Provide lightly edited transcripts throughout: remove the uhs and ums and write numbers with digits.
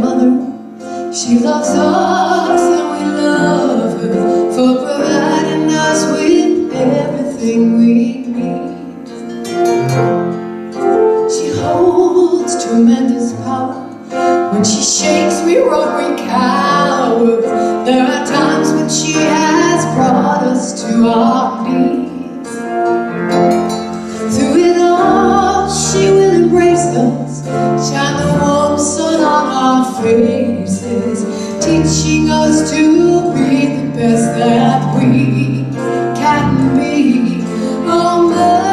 mother. She loves us and we love her for providing us with everything we need. She holds tremendous power. When she shakes, we won't recower. There are times when she has brought us to our knees. Through it all, she will embrace us, shine the warm sun on our faces, teaching us to be the best that we can be. Oh, mother,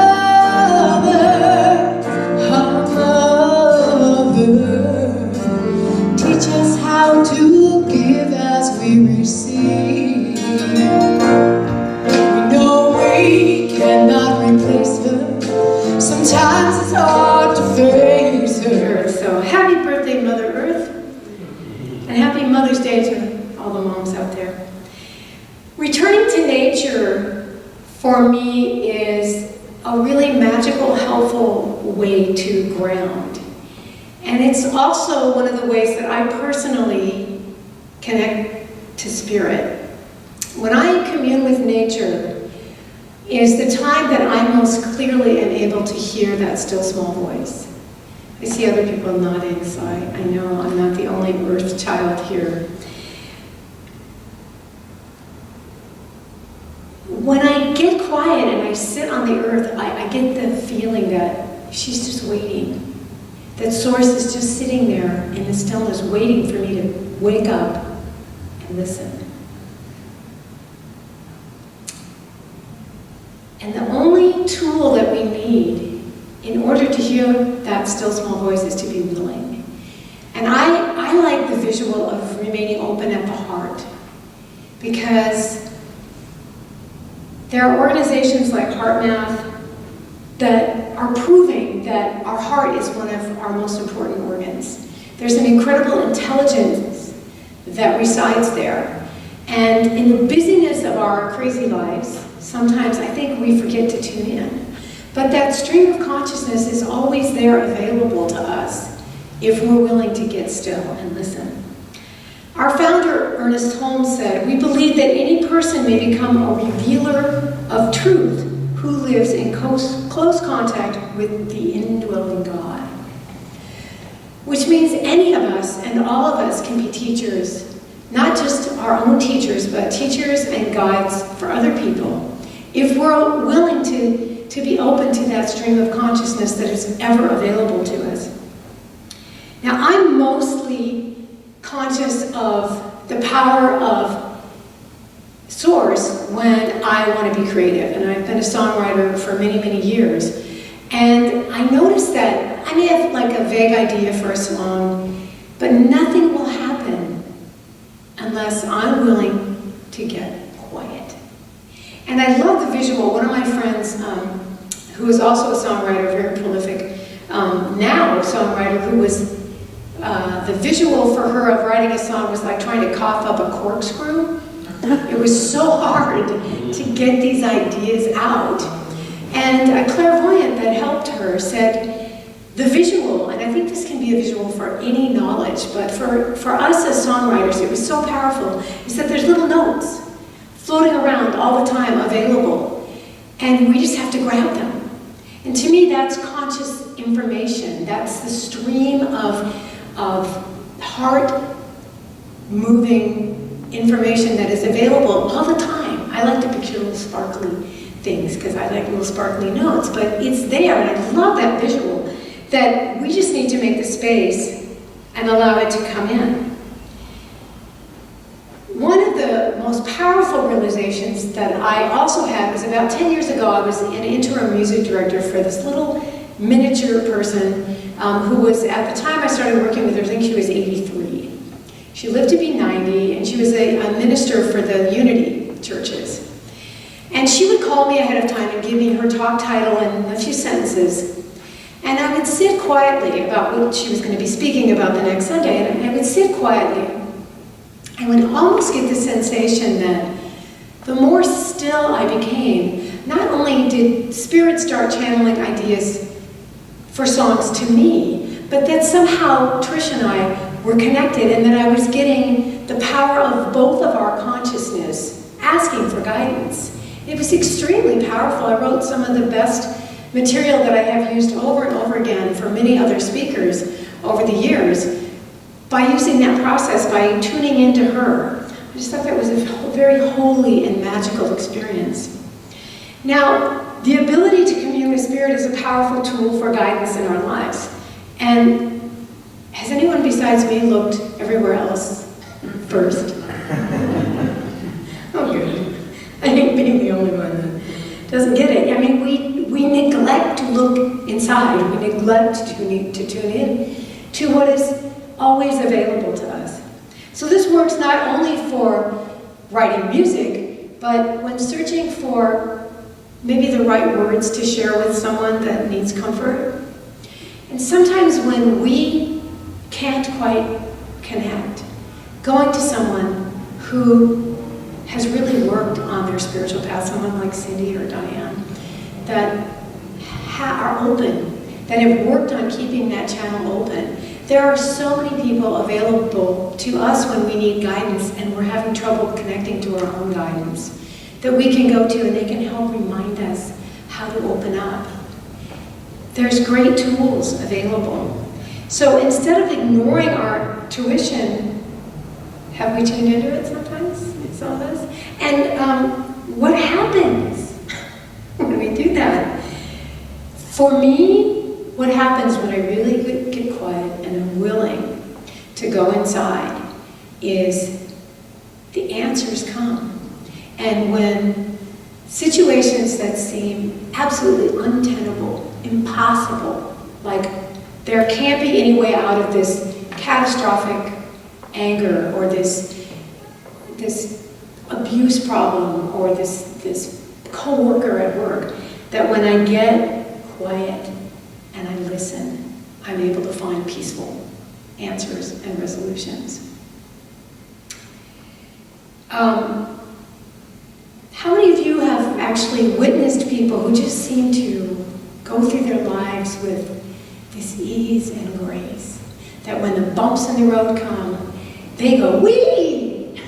teach us how to give as we receive. We know we cannot replace her. Sometimes it's hard to face her. So happy birthday, Mother Earth, and happy Mother's Day to all the moms out there. Returning to nature for me is a really magical, helpful way to ground. And it's also one of the ways that I personally connect to spirit. When I commune with nature is the time that I most clearly am able to hear that still small voice. I see other people nodding, so I know I'm not the only earth child here. When I get quiet and I sit on the earth, I get the feeling that she's just waiting. That source is just sitting there in the stillness, waiting for me to wake up and listen. And the only tool that we need in order to hear that still small voice is to be willing. And I like the visual of remaining open at the heart, because there are organizations like HeartMath that are proving that our heart is one of our most important organs. There's an incredible intelligence that resides there. And in the busyness of our crazy lives, sometimes I think we forget to tune in. But that stream of consciousness is always there available to us if we're willing to get still and listen. Our founder, Ernest Holmes, said, "We believe that any person may become a revealer of truth who lives in close contact with the indwelling God." Which means any of us and all of us can be teachers, not just our own teachers, but teachers and guides for other people, if we're willing to be open to that stream of consciousness that is ever available to us. Now, I'm mostly conscious of the power of source when I want to be creative, and I've been a songwriter for many, many years. And I noticed that I may have like a vague idea for a song, but nothing will happen unless I'm willing to get quiet. And I love the visual. One of my friends, who is also a songwriter, very prolific, now a songwriter, who was, the visual for her of writing a song was like trying to cough up a corkscrew. It was so hard to get these ideas out. And a clairvoyant that helped her said, the visual, and I think this can be a visual for any knowledge, but for us as songwriters, it was so powerful, is that there's little notes floating around all the time available, and we just have to grab them. And to me, that's conscious information. That's the stream of heart-moving information that is available all the time. I like to picture little sparkly things because I like little sparkly notes, but it's there, and I love that visual, that we just need to make the space and allow it to come in. One of the most powerful realizations that I also had was about 10 years ago. I was an interim music director for this little miniature person who was, at the time I started working with her, I think she was 83. She lived to be 90, and she was a minister for the Unity churches. And she would call me ahead of time and give me her talk title and a few sentences. And I would sit quietly about what she was going to be speaking about the next Sunday, and I would sit quietly. I would almost get the sensation that the more still I became, not only did Spirit start channeling ideas for songs to me, but that somehow Trish and I were connected, and that I was getting the power of both of our consciousness asking for guidance. It was extremely powerful. I wrote some of the best material that I have used over and over again for many other speakers over the years by using that process, by tuning into her. I just thought that was a very holy and magical experience. Now, the ability to commune with Spirit is a powerful tool for guidance in our lives. And has anyone besides me looked everywhere else first? Oh, good. I hate being the only one that doesn't get it. I mean, we neglect to look inside. We neglect to tune in to what is always available to us. So this works not only for writing music, but when searching for maybe the right words to share with someone that needs comfort. And sometimes when we can't quite connect, going to someone who has really worked on their spiritual path, someone like Cindy or Diane, that are open, that have worked on keeping that channel open. There are so many people available to us when we need guidance and we're having trouble connecting to our own guidance, that we can go to and they can help remind us how to open up. There's great tools available. So instead of ignoring our tuition, have we tuned into it sometimes? Some of us? And what happens when we do that? For me, what happens when I really get quiet and I'm willing to go inside is the answers come. And when situations that seem absolutely untenable, impossible, like there can't be any way out of this catastrophic anger or this abuse problem or this coworker at work, that when I get quiet and I listen, I'm able to find peaceful answers and resolutions. How many of you have actually witnessed people who just seem to go through their lives with this ease and grace, that when the bumps in the road come, they go, wee!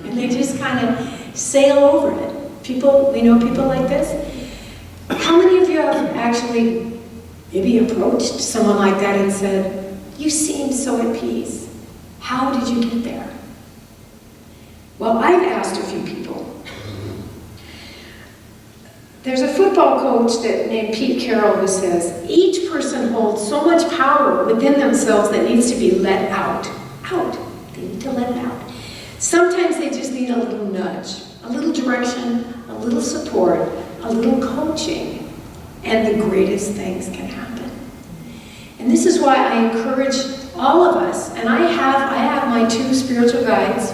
And they just kind of sail over it. We know people like this. How many of you have actually maybe approached someone like that and said, you seem so at peace. How did you get there? Well, I've asked a few people. There's a football coach named Pete Carroll who says, each person holds so much power within themselves that needs to be let out. They need to let it out. Sometimes they just need a little nudge, a little direction, a little support, a little coaching, and the greatest things can happen. And this is why I encourage all of us, and I have my 2 spiritual guides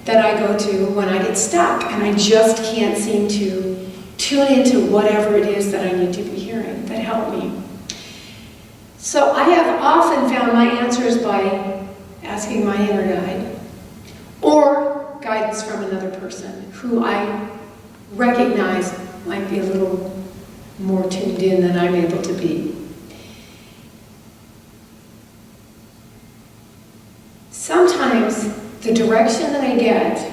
that I go to when I get stuck and I just can't seem to tune into whatever it is that I need to be hearing that help me. So I have often found my answers by asking my inner guide or guidance from another person who I recognize might be a little more tuned in than I'm able to be. Sometimes the direction that I get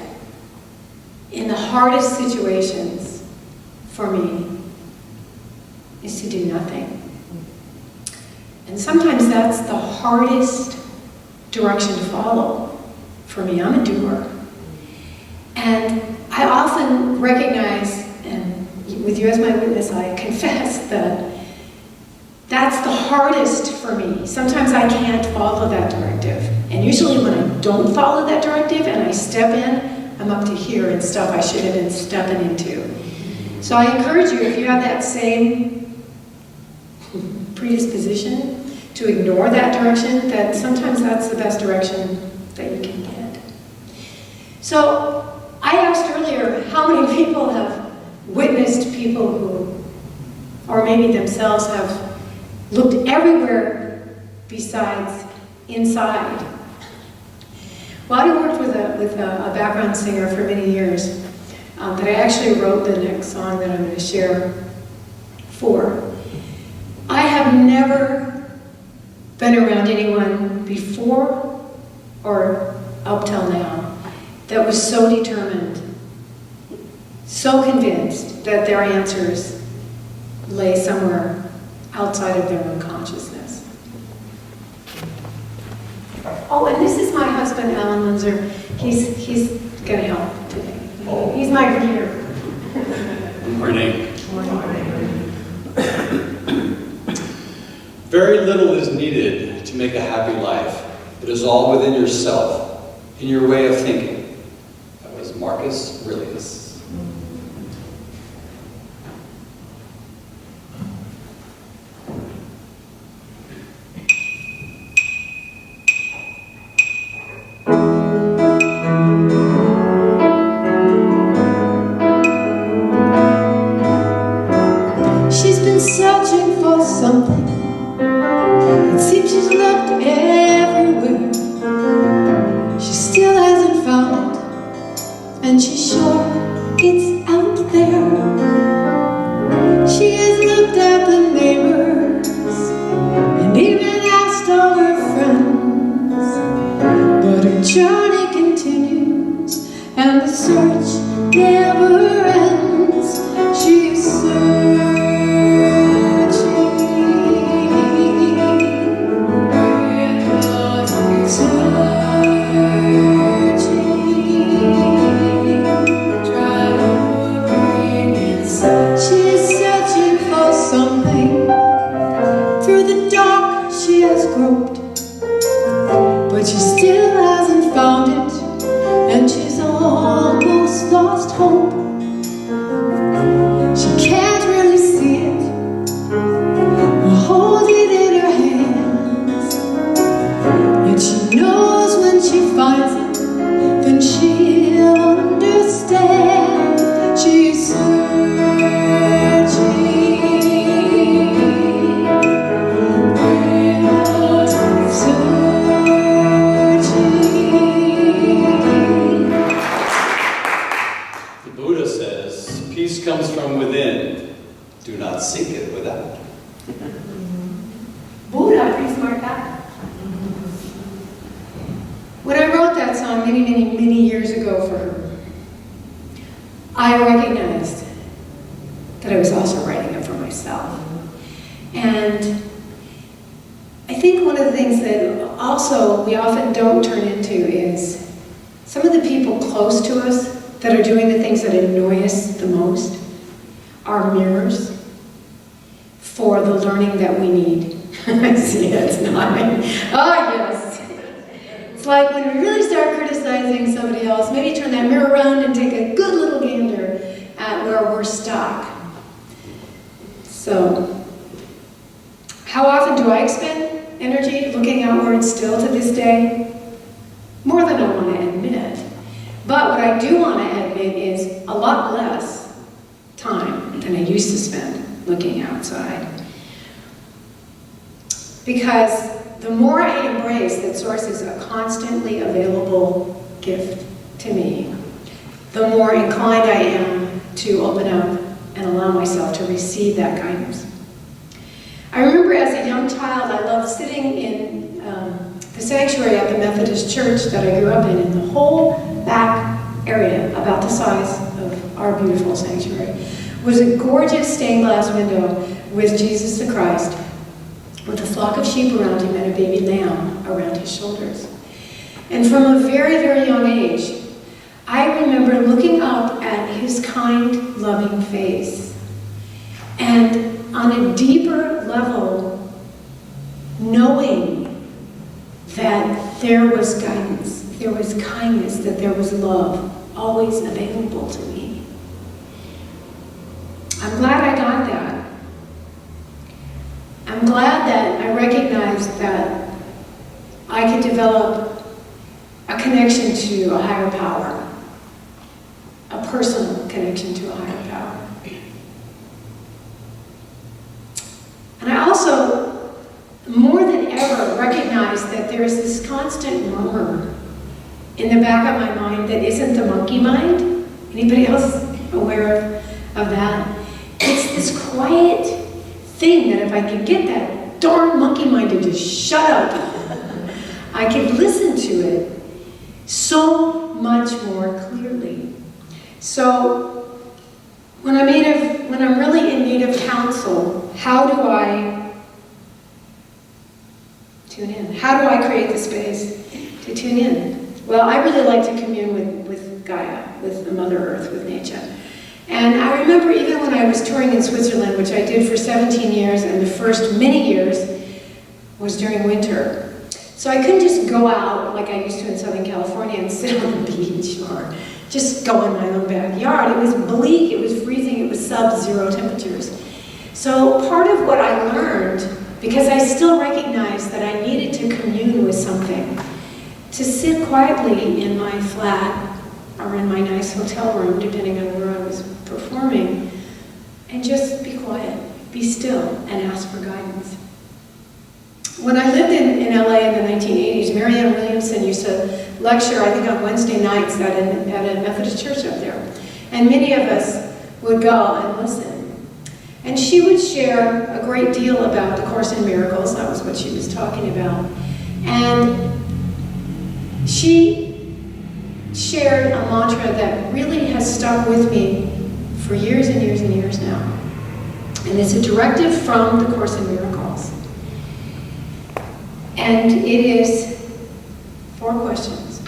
in the hardest situations for me is to do nothing. And sometimes that's the hardest direction to follow for me. I'm a doer. And I often recognize, and with you as my witness, I confess that that's the hardest for me. Sometimes I can't follow that directive. And usually when I don't follow that directive and I step in, I'm up to here in stuff I should have been stepping into. So I encourage you, if you have that same predisposition to ignore that direction, that sometimes that's the best direction that you can get. So I asked earlier, how many people have witnessed people who, or maybe themselves, have looked everywhere besides inside? Well, I worked with a background singer for many years that I actually wrote the next song that I'm going to share for. I have never been around anyone before or up till now, that was so determined, so convinced that their answers lay somewhere outside of their own consciousness. Oh, and this is my husband, Alan Linzer. He's going to help today. Oh. He's my reader. Morning. Very little is needed to make a happy life. It is all within yourself, in your way of thinking. That was Marcus Aurelius. She's been searching for something. It seems she's looked everywhere. She still hasn't found it, and she's sure it's out there. She has looked at the neighbors and even asked all her friends, but her journey continues and the search never ends. She's searching. She's searching for something. Through the dark she has groped, but she still hasn't found it, and she's almost lost hope. She can't really see it or hold it in her hands, yet she knows when she finds it, then she'll understand. She's searching, searching. The Buddha says, peace comes from within. Do not seek it without. Buddha, pretty smart guy. When I wrote that song many years ago for her, I recognized that I was also writing it for myself. And I think one of the things that also we often don't turn into is some of the people close to us that are doing the things that annoy us the most are mirrors for the learning that we need. I see it's nodding. Oh, yes. It's like when we really start criticizing somebody else, maybe turn that mirror around and take a good little gander at where we're stuck. So, how often do I expend energy looking outward still to this day? More than I want to admit. But what I do want to admit is a lot less time than I used to spend looking outside. Because the more I embrace that Source is a constantly available gift to me, the more inclined I am to open up and allow myself to receive that guidance. I remember as a young child, I loved sitting in the sanctuary at the Methodist church that I grew up in the whole back area, about the size of our beautiful sanctuary, was a gorgeous stained glass window with Jesus the Christ, with a flock of sheep around him and a baby lamb around his shoulders. And from a very, very young age, I remember looking up at his kind, loving face, and on a deeper level, knowing that there was guidance, there was kindness, that there was love always available to me. I'm glad I got that. I'm glad that I recognized that I could develop a connection to a higher power, a personal connection to a higher power. And I also, more than ever, recognize that there is this constant murmur in the back of my mind that isn't the monkey mind. Anybody else aware of that? It's this quiet thing that if I could get that darn monkey mind to just shut up, I could listen to it so much more clearly. So when I'm really in need of counsel, how do I tune in? How do I create the space to tune in? Well, I really like to commune with Gaia, with the Mother Earth, with nature. And I remember even when I was touring in Switzerland, which I did for 17 years, and the first many years was during winter. So I couldn't just go out like I used to in Southern California and sit on the beach or just go in my own backyard. It was bleak, it was freezing, it was sub-zero temperatures. So part of what I learned, because I still recognized that I needed to commune with something, to sit quietly in my flat or in my nice hotel room, depending on where I was performing, and just be quiet, be still, and ask for guidance. When I lived in LA in the 1980s, Marianne Williamson used to lecture, I think on Wednesday nights at a Methodist church up there. And many of us would go and listen. And she would share a great deal about the Course in Miracles. That was what she was talking about. And she shared a mantra that really has stuck with me for years and years and years now. And it's a directive from the Course in Miracles. And it is 4 questions.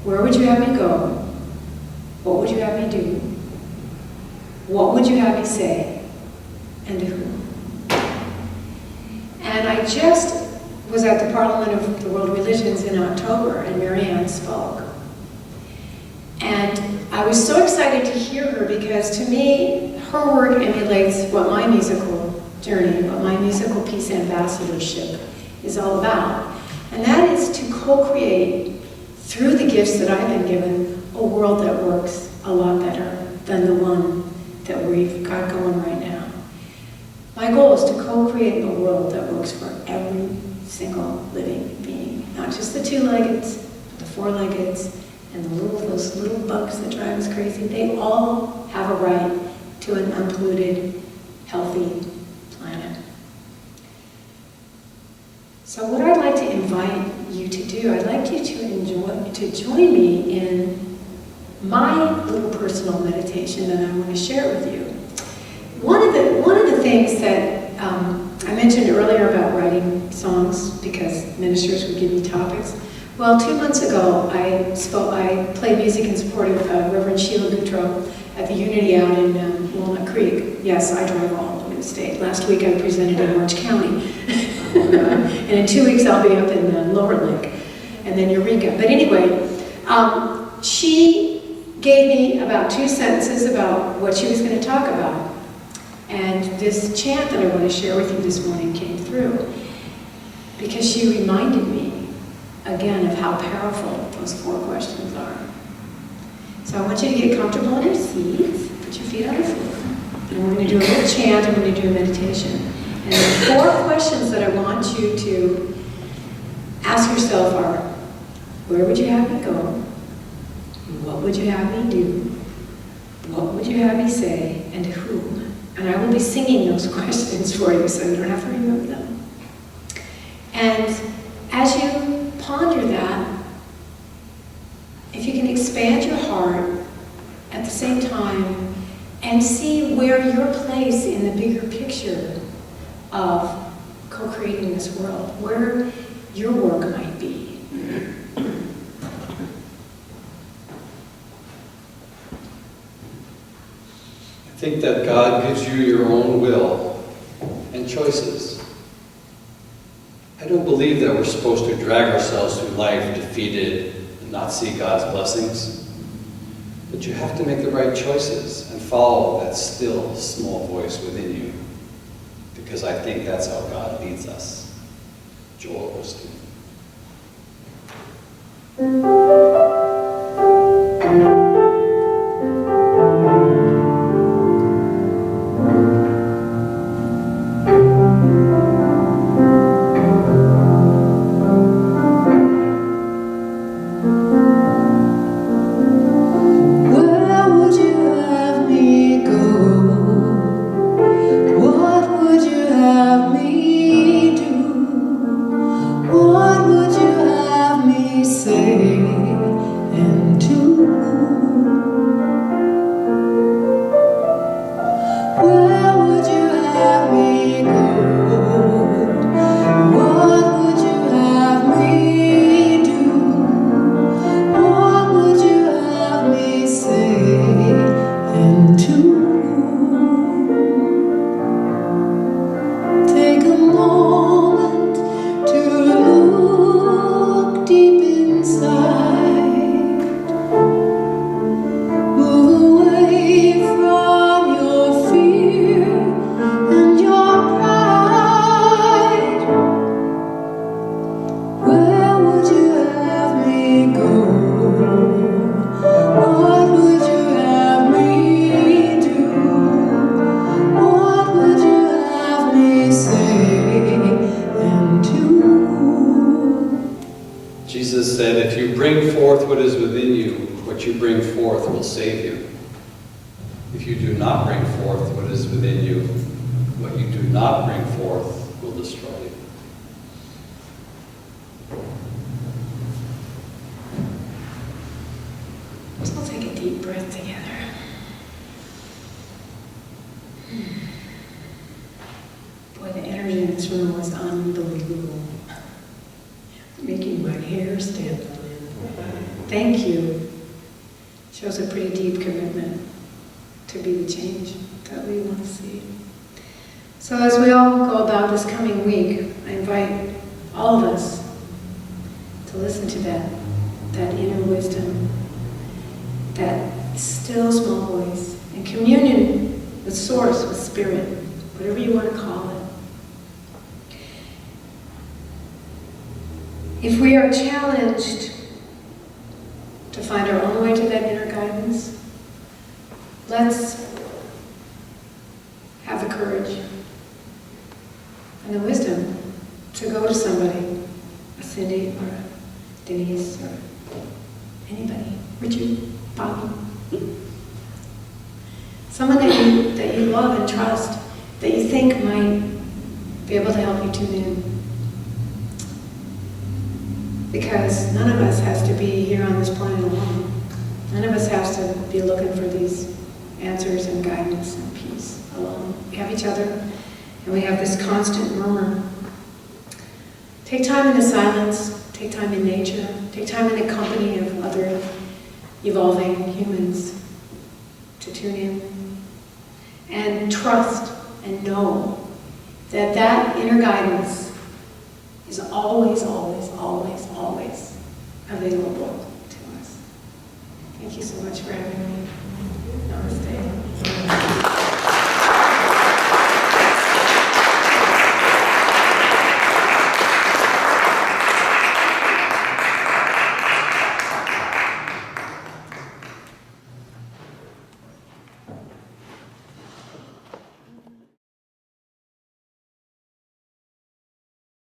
Where would you have me go? What would you have me do? What would you have me say? And to whom? And I just was at the Parliament of the World Religions in October, and Marianne spoke. And I was so excited to hear her because to me, her work emulates what my musical journey, what my musical peace ambassadorship is all about. And that is to co-create, through the gifts that I've been given, a world that works a lot better than the one that we've got going right now. My goal is to co-create a world that works for every single living being, not just the 2-leggeds, but the 4-leggeds, and those little bugs that drive us crazy. They all have a right to an unpolluted, healthy planet. So what I'd like to invite you to do, I'd like you to join me in my little personal meditation that I want to share with you. One of the things that I mentioned earlier about writing songs because ministers would give me topics. Well, 2 months ago, I played music in support of Reverend Sheila Boutreau at the Unity out in Walnut Creek. Yes, I drive all over the state. Last week I presented in Orange County. And in 2 weeks I'll be up in Lower Lake, and then Eureka. But anyway, she gave me about 2 sentences about what she was going to talk about. And this chant that I want to share with you this morning came through because she reminded me again of how powerful those 4 questions are. So I want you to get comfortable in your seats, put your feet on the floor, and we're going to do a little chant and we're going to do a meditation. And the 4 questions that I want you to ask yourself are, where would you have me go? What would you have me do? What would you have me say? And to whom? And I will be singing those questions for you so you don't have to remember them. And as you ponder that, if you can expand your heart at the same time and see where your place in the bigger picture of co-creating this world, where your work might be. I think that God gives you your own will and choices. I don't believe that we're supposed to drag ourselves through life defeated and not see God's blessings. But you have to make the right choices and follow that still, small voice within you. Because I think that's how God leads us. Joel Osteen. What would you what you bring forth will save you. If you do not bring forth what is within you, what you do not bring forth will destroy you. So we'll take a deep breath together. Boy, the energy in this room was unbelievable. Making my hair stand on end. Thank you. Shows a pretty deep commitment to be the change that we want to see. So as we all go about this coming week, I invite all of us to listen to that inner wisdom, that still small voice, in communion with Source, with Spirit, whatever you want to call it. If we are challenged to find our own way to that inner guidance, let's have the courage and the wisdom to go to somebody, a Cindy or a Denise or anybody, Richard, Bobby, someone that you love and trust, that you think might be able to help you tune in. Because none of us has to be here on this planet alone. None of us has to be looking for these answers and guidance and peace alone. We have each other, and we have this constant murmur. Take time in the silence, take time in nature, take time in the company of other evolving humans to tune in. And trust and know that that inner guidance is always, always, always, always available to us. Thank you so much for having me.